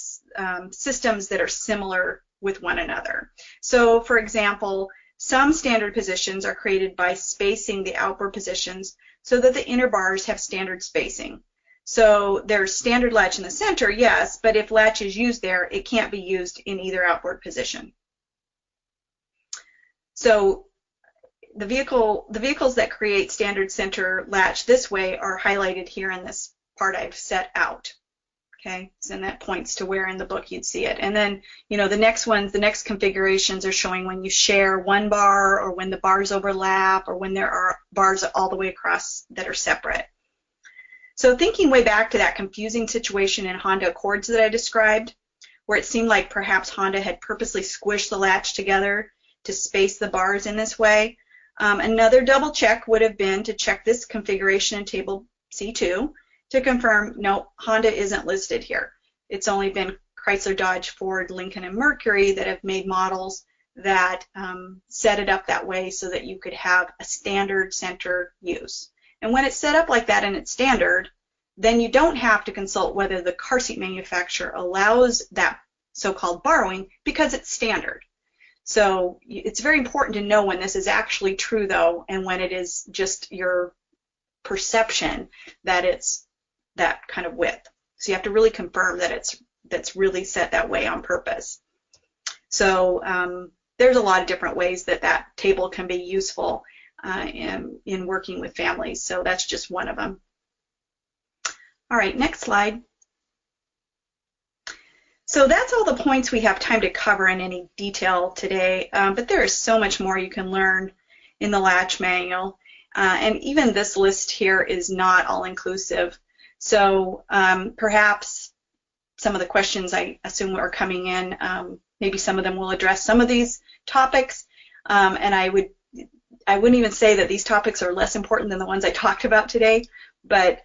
systems that are similar with one another. So for example, some standard positions are created by spacing the outboard positions so that the inner bars have standard spacing. So there's standard latch in the center, yes, but if latch is used there, it can't be used in either outboard position. So the vehicles that create standard center latch this way are highlighted here in this part I've set out. Okay, so and that points to where in the book you'd see it. And then, the next configurations are showing when you share one bar, or when the bars overlap, or when there are bars all the way across that are separate. So thinking way back to that confusing situation in Honda Accords that I described, where it seemed like perhaps Honda had purposely squished the latch together to space the bars in this way, another double check would have been to check this configuration in table C2 to confirm, no, Honda isn't listed here. It's only been Chrysler, Dodge, Ford, Lincoln, and Mercury that have made models that set it up that way so that you could have a standard center use. And when it's set up like that and it's standard, then you don't have to consult whether the car seat manufacturer allows that so-called borrowing, because it's standard. So it's very important to know when this is actually true, though, and when it is just your perception that it's that kind of width. So you have to really confirm that that's really set that way on purpose. So there's a lot of different ways that table can be useful in working with families. So that's just one of them. All right, next slide. So that's all the points we have time to cover in any detail today, but there is so much more you can learn in the Latch Manual, and even this list here is not all-inclusive. So perhaps some of the questions I assume are coming in, maybe some of them will address some of these topics, and I wouldn't even say that these topics are less important than the ones I talked about today, but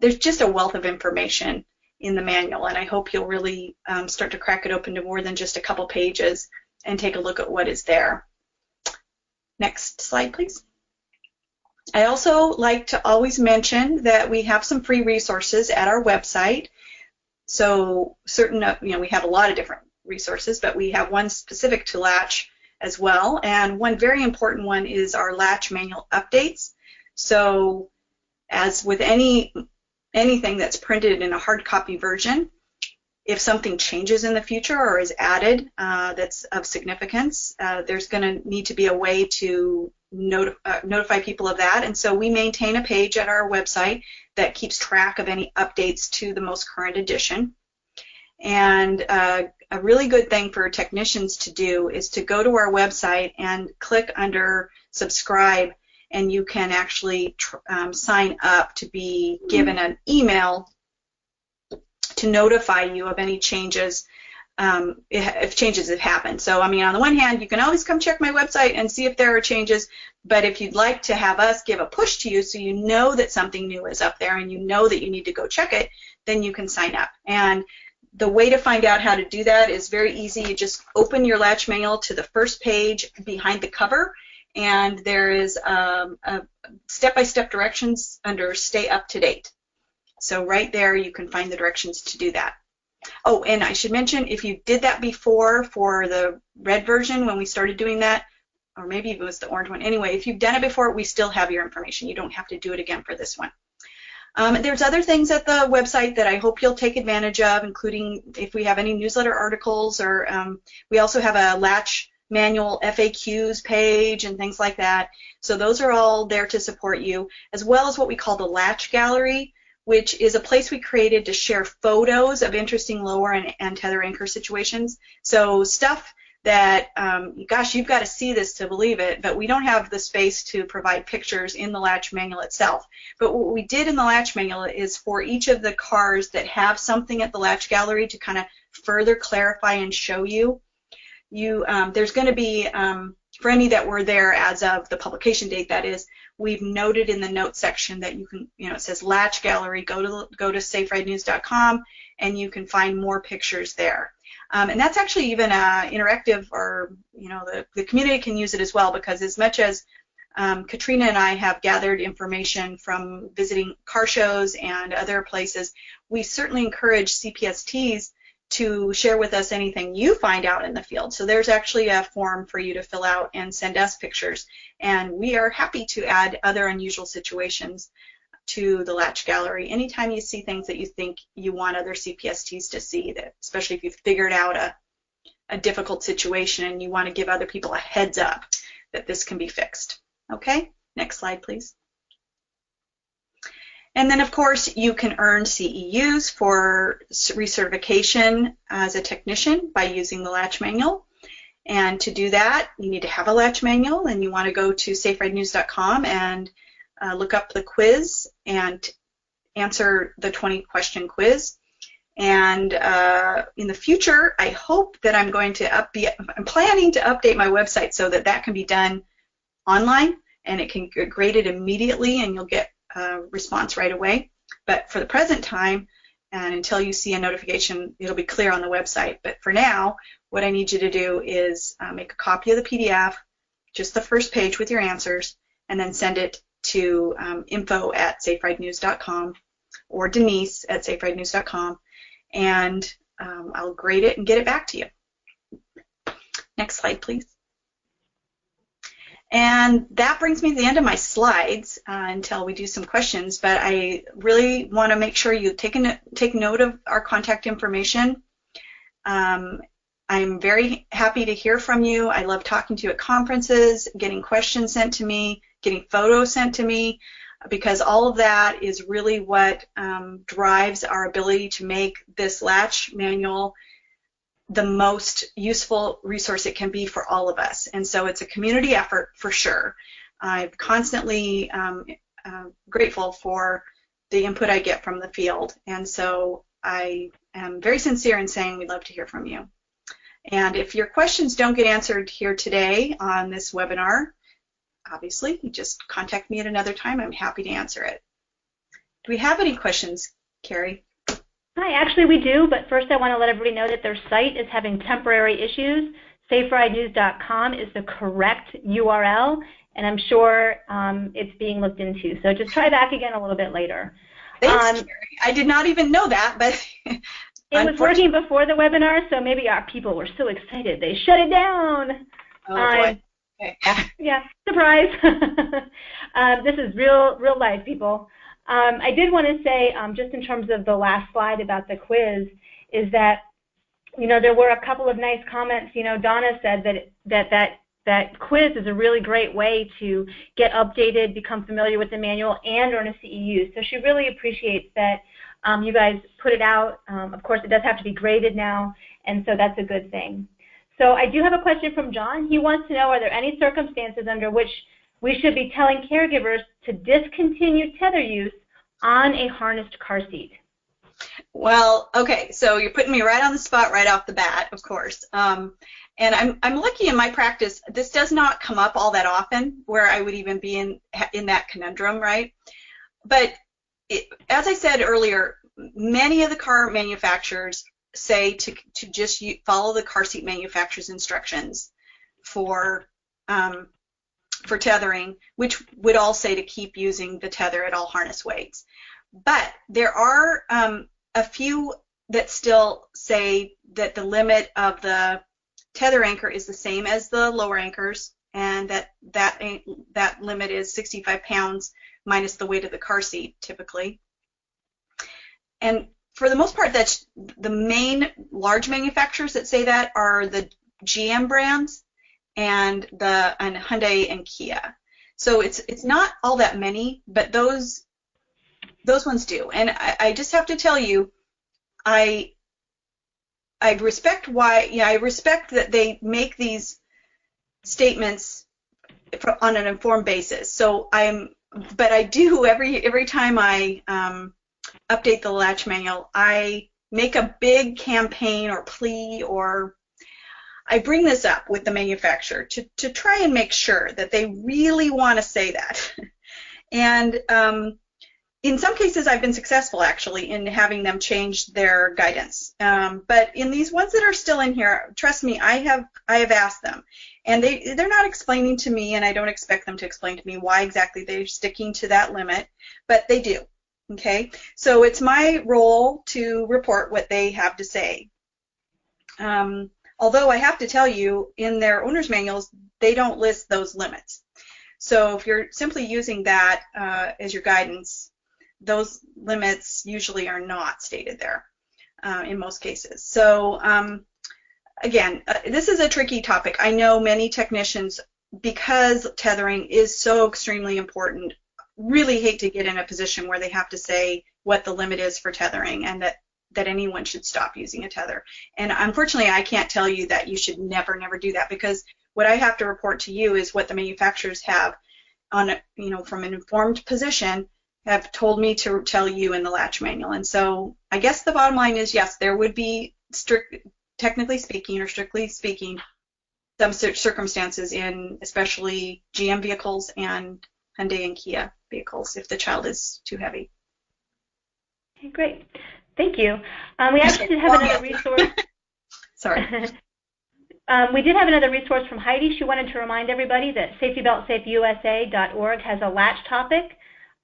there's just a wealth of information in the manual, and I hope you'll really start to crack it open to more than just a couple pages and take a look at what is there. Next slide, please. I also like to always mention that we have some free resources at our website. So we have a lot of different resources, but we have one specific to Latch as well, and one very important one is our Latch Manual updates. So as with anything that's printed in a hard copy version, if something changes in the future or is added that's of significance, there's going to need to be a way to notify people of that. And so we maintain a page at our website that keeps track of any updates to the most current edition. And a really good thing for technicians to do is to go to our website and click under subscribe, and you can actually sign up to be given an email to notify you of any changes if changes have happened. So, I mean, on the one hand, you can always come check my website and see if there are changes, but if you'd like to have us give a push to you so you know that something new is up there and you know that you need to go check it, then you can sign up. And the way to find out how to do that is very easy. You just open your Latch Manual to the first page behind the cover, and there is a step-by-step directions under Stay Up to Date. So right there you can find the directions to do that. Oh, and I should mention, if you did that before for the red version when we started doing that, or maybe it was the orange one. Anyway, if you've done it before, we still have your information. You don't have to do it again for this one. There's other things at the website that I hope you'll take advantage of, including if we have any newsletter articles, or we also have a Latch Manual FAQs page and things like that. So those are all there to support you, as well as what we call the Latch Gallery, which is a place we created to share photos of interesting lower and tether anchor situations. So stuff that, gosh, you've got to see this to believe it, but we don't have the space to provide pictures in the Latch Manual itself. But what we did in the Latch Manual is for each of the cars that have something at the Latch Gallery to kind of further clarify and show you, there's going to be, for any that were there as of the publication date, that is, we've noted in the notes section that you can, it says Latch Gallery, go to saferidenews.com, and you can find more pictures there. And that's actually even interactive, or the community can use it as well, because as much as Katrina and I have gathered information from visiting car shows and other places. We certainly encourage CPSTs to share with us anything you find out in the field. So there's actually a form for you to fill out and send us pictures. And we are happy to add other unusual situations to the Latch Gallery. Anytime you see things that you think you want other CPSTs to see, that, especially if you've figured out a difficult situation and you want to give other people a heads up that this can be fixed. Okay, next slide, please. And then, of course, you can earn CEUs for recertification as a technician by using the Latch Manual. And to do that, you need to have a Latch Manual, and you want to go to SafeRideNews.com and look up the quiz and answer the 20-question quiz. And in the future, I hope that I'm planning to update my website so that that can be done online, and it can get graded immediately, and you'll get a response right away. But for the present time, and until you see a notification, it'll be clear on the website. But for now, what I need you to do is make a copy of the PDF, just the first page with your answers, and then send it to info@saferidenews.com or Denise at saferidenews.com, and I'll grade it and get it back to you. Next slide, please. And that brings me to the end of my slides until we do some questions, but I really want to make sure you take note of our contact information. I'm very happy to hear from you. I love talking to you at conferences, getting questions sent to me, getting photos sent to me, because all of that is really what drives our ability to make this Latch Manual the most useful resource it can be for all of us. And so it's a community effort for sure. I'm constantly grateful for the input I get from the field. And so I am very sincere in saying we'd love to hear from you. And if your questions don't get answered here today on this webinar, obviously, you just contact me at another time. I'm happy to answer it. Do we have any questions, Carrie? Hi, actually we do, but first I want to let everybody know that their site is having temporary issues. SafeRideNews.com is the correct URL, and I'm sure it's being looked into. So just try back again a little bit later. Thanks, Carrie. I did not even know that, but it was working before the webinar, so maybe our people were so excited they shut it down. Oh boy. Okay. Yeah, surprise. This is real life, people. I did want to say, just in terms of the last slide about the quiz, is that, you know, there were a couple of nice comments. You know, Donna said that quiz is a really great way to get updated, become familiar with the manual, and earn a CEU. So she really appreciates that you guys put it out. Of course, it does have to be graded now, and so that's a good thing. So I do have a question from John. He wants to know, are there any circumstances under which we should be telling caregivers to discontinue tether use on a harnessed car seat? Well, okay, so you're putting me right on the spot right off the bat, of course. And I'm lucky in my practice, this does not come up all that often where I would even be in that conundrum, right? But as I said earlier, many of the car manufacturers say to just follow the car seat manufacturer's instructions for tethering, which would all say to keep using the tether at all harness weights. But there are a few that still say that the limit of the tether anchor is the same as the lower anchors, and that limit is 65 pounds minus the weight of the car seat, typically. And for the most part, that's the main large manufacturers that say that are the GM brands and Hyundai and Kia. So it's not all that many, but those ones do. And I just have to tell you, I respect I respect that they make these statements on an informed basis. So but I do every time I update the Latch Manual, I make a big campaign or plea, or I bring this up with the manufacturer to try and make sure that they really want to say that. And in some cases, I've been successful, actually, in having them change their guidance. But in these ones that are still in here, trust me, I have asked them. And they're not explaining to me, and I don't expect them to explain to me why exactly they're sticking to that limit, but they do. Okay? So it's my role to report what they have to say. Although I have to tell you, in their owner's manuals, they don't list those limits. So if you're simply using that as your guidance, those limits usually are not stated there in most cases. So again, this is a tricky topic. I know many technicians, because tethering is so extremely important, really hate to get in a position where they have to say what the limit is for tethering and that anyone should stop using a tether. And unfortunately, I can't tell you that you should never do that, because what I have to report to you is what the manufacturers have on, from an informed position, have told me to tell you in the LATCH manual. And so I guess the bottom line is, yes, there would be technically speaking or strictly speaking, some circumstances in especially GM vehicles and Hyundai and Kia vehicles if the child is too heavy. Okay, great. Thank you. We actually did have another resource. Sorry. We did have another resource from Heidi. She wanted to remind everybody that safetybeltsafeusa.org has a LATCH topic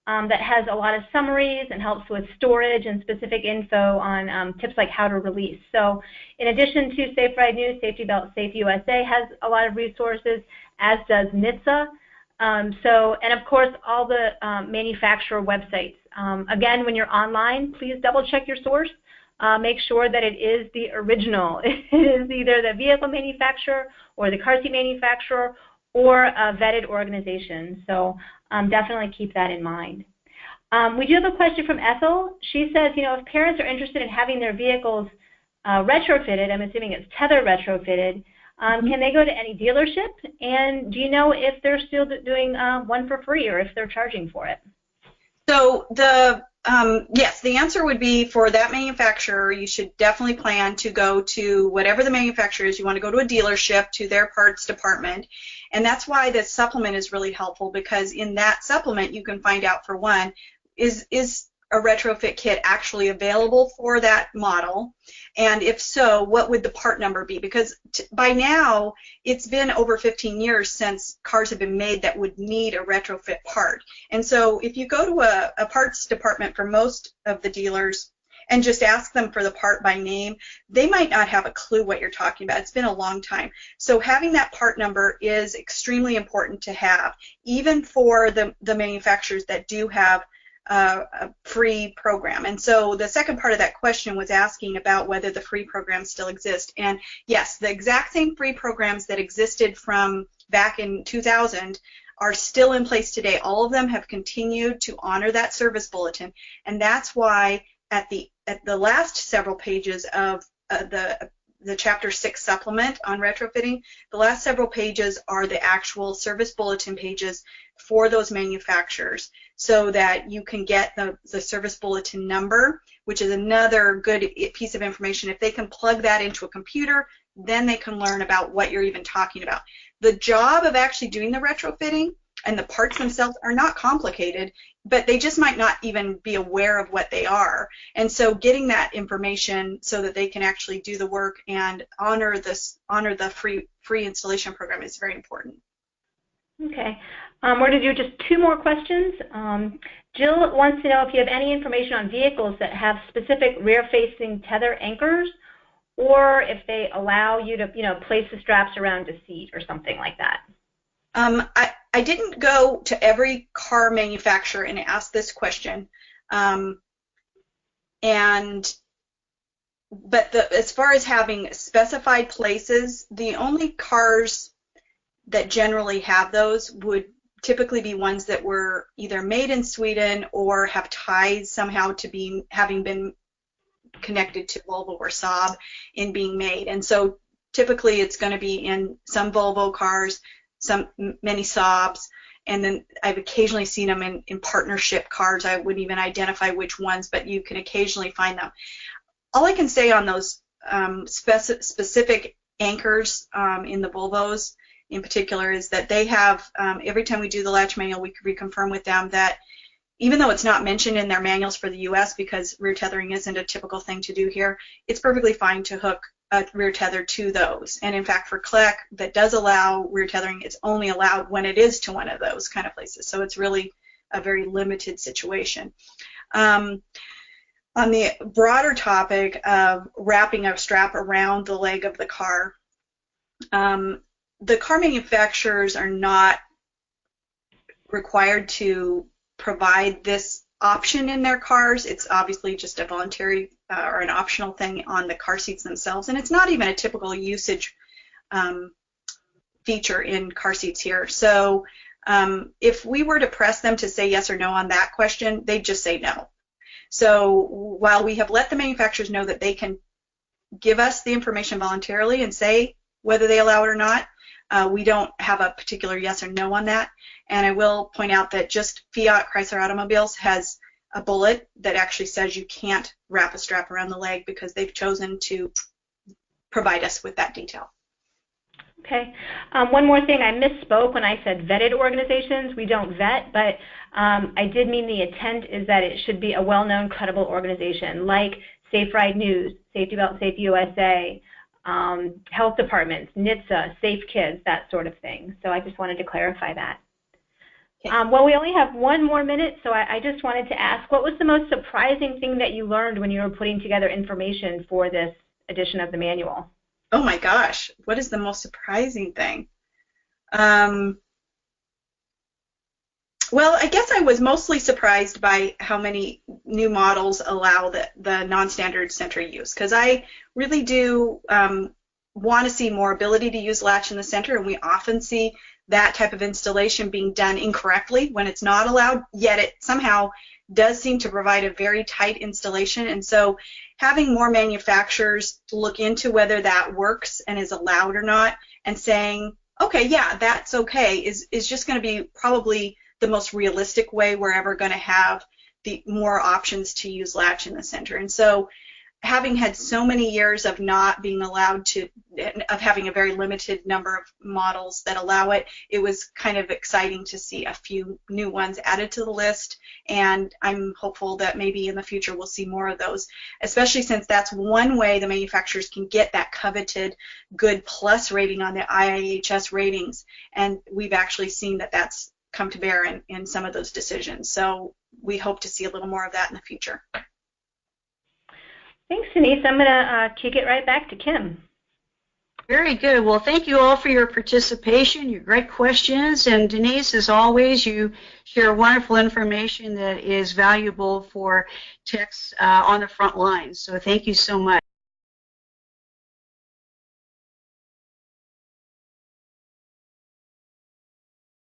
that has a lot of summaries and helps with storage and specific info on tips like how to release. So in addition to Safe Ride News, Safety Belt Safe USA has a lot of resources, as does NHTSA. And of course, all the manufacturer websites. Again, when you're online, please double check your source. Make sure that it is the original. It is either the vehicle manufacturer or the car seat manufacturer or a vetted organization. So definitely keep that in mind. We do have a question from Ethel. She says, if parents are interested in having their vehicles retrofitted, I'm assuming it's tether retrofitted, can they go to any dealership? And do you know if they're still doing one for free or if they're charging for it? So yes, the answer would be for that manufacturer, you should definitely plan to go to whatever the manufacturer is. You want to go to a dealership, to their parts department. And that's why this supplement is really helpful, because in that supplement you can find out, for one, is a retrofit kit actually available for that model? And if so, what would the part number be? Because by now, it's been over 15 years since cars have been made that would need a retrofit part. And so if you go to a parts department for most of the dealers and just ask them for the part by name, they might not have a clue what you're talking about. It's been a long time. So having that part number is extremely important to have, even for the manufacturers that do have a free program. And so the second part of that question was asking about whether the free programs still exist. And yes, the exact same free programs that existed from back in 2000 are still in place today. All of them have continued to honor that service bulletin, and that's why at the last several pages of the Chapter 6 supplement on retrofitting, the last several pages are the actual service bulletin pages for those manufacturers, so that you can get the service bulletin number, which is another good piece of information. If they can plug that into a computer, then they can learn about what you're even talking about. The job of actually doing the retrofitting and the parts themselves are not complicated, but they just might not even be aware of what they are. And so getting that information so that they can actually do the work and honor the free installation program is very important. Okay. We're going to do just two more questions. Jill wants to know if you have any information on vehicles that have specific rear-facing tether anchors, or if they allow you to, place the straps around a seat or something like that. I didn't go to every car manufacturer and ask this question, but as far as having specified places, the only cars that generally have those would typically be ones that were either made in Sweden or have ties somehow to having been connected to Volvo or Saab in being made. And so typically it's going to be in some Volvo cars, many Saabs, and then I've occasionally seen them in partnership cars. I wouldn't even identify which ones, but you can occasionally find them. All I can say on those specific anchors in the Volvos in particular is that they have, every time we do the latch manual, we reconfirm with them that even though it's not mentioned in their manuals for the US because rear tethering isn't a typical thing to do here, it's perfectly fine to hook a rear tether to those. And in fact, for CLEC that does allow rear tethering, it's only allowed when it is to one of those kind of places. So it's really a very limited situation. On the broader topic of wrapping a strap around the leg of the car, the car manufacturers are not required to provide this option in their cars. It's obviously just a voluntary or an optional thing on the car seats themselves, and it's not even a typical usage feature in car seats here. So if we were to press them to say yes or no on that question, they'd just say no. So while we have let the manufacturers know that they can give us the information voluntarily and say whether they allow it or not, we don't have a particular yes or no on that. And I will point out that just Fiat Chrysler Automobiles has a bullet that actually says you can't wrap a strap around the leg because they've chosen to provide us with that detail. Okay. One more thing, I misspoke when I said vetted organizations. We don't vet, but I did mean the intent is that it should be a well-known, credible organization like Safe Ride News, Safety Belt Safe USA, health departments, NHTSA, Safe Kids, that sort of thing. So I just wanted to clarify that. Okay. Well, we only have one more minute, so I just wanted to ask, what was the most surprising thing that you learned when you were putting together information for this edition of the manual? Oh my gosh, what is the most surprising thing? Well, I guess I was mostly surprised by how many new models allow the non-standard center use, because I really do want to see more ability to use latch in the center, and we often see that type of installation being done incorrectly when it's not allowed, yet it somehow does seem to provide a very tight installation. And so having more manufacturers look into whether that works and is allowed or not, and saying, okay, yeah, that's okay, is just going to be probably the most realistic way we're ever going to have the more options to use latch in the center. And so having had so many years of not being allowed to, of having a very limited number of models that allow it, it was kind of exciting to see a few new ones added to the list, and I'm hopeful that maybe in the future we'll see more of those, especially since that's one way the manufacturers can get that coveted good plus rating on the IIHS ratings, and we've actually seen that that's come to bear in some of those decisions. So we hope to see a little more of that in the future. Thanks, Denise. I'm going to kick it right back to Kim. Very good. Well, thank you all for your participation, your great questions. And Denise, as always, you share wonderful information that is valuable for techs on the front lines. So thank you so much.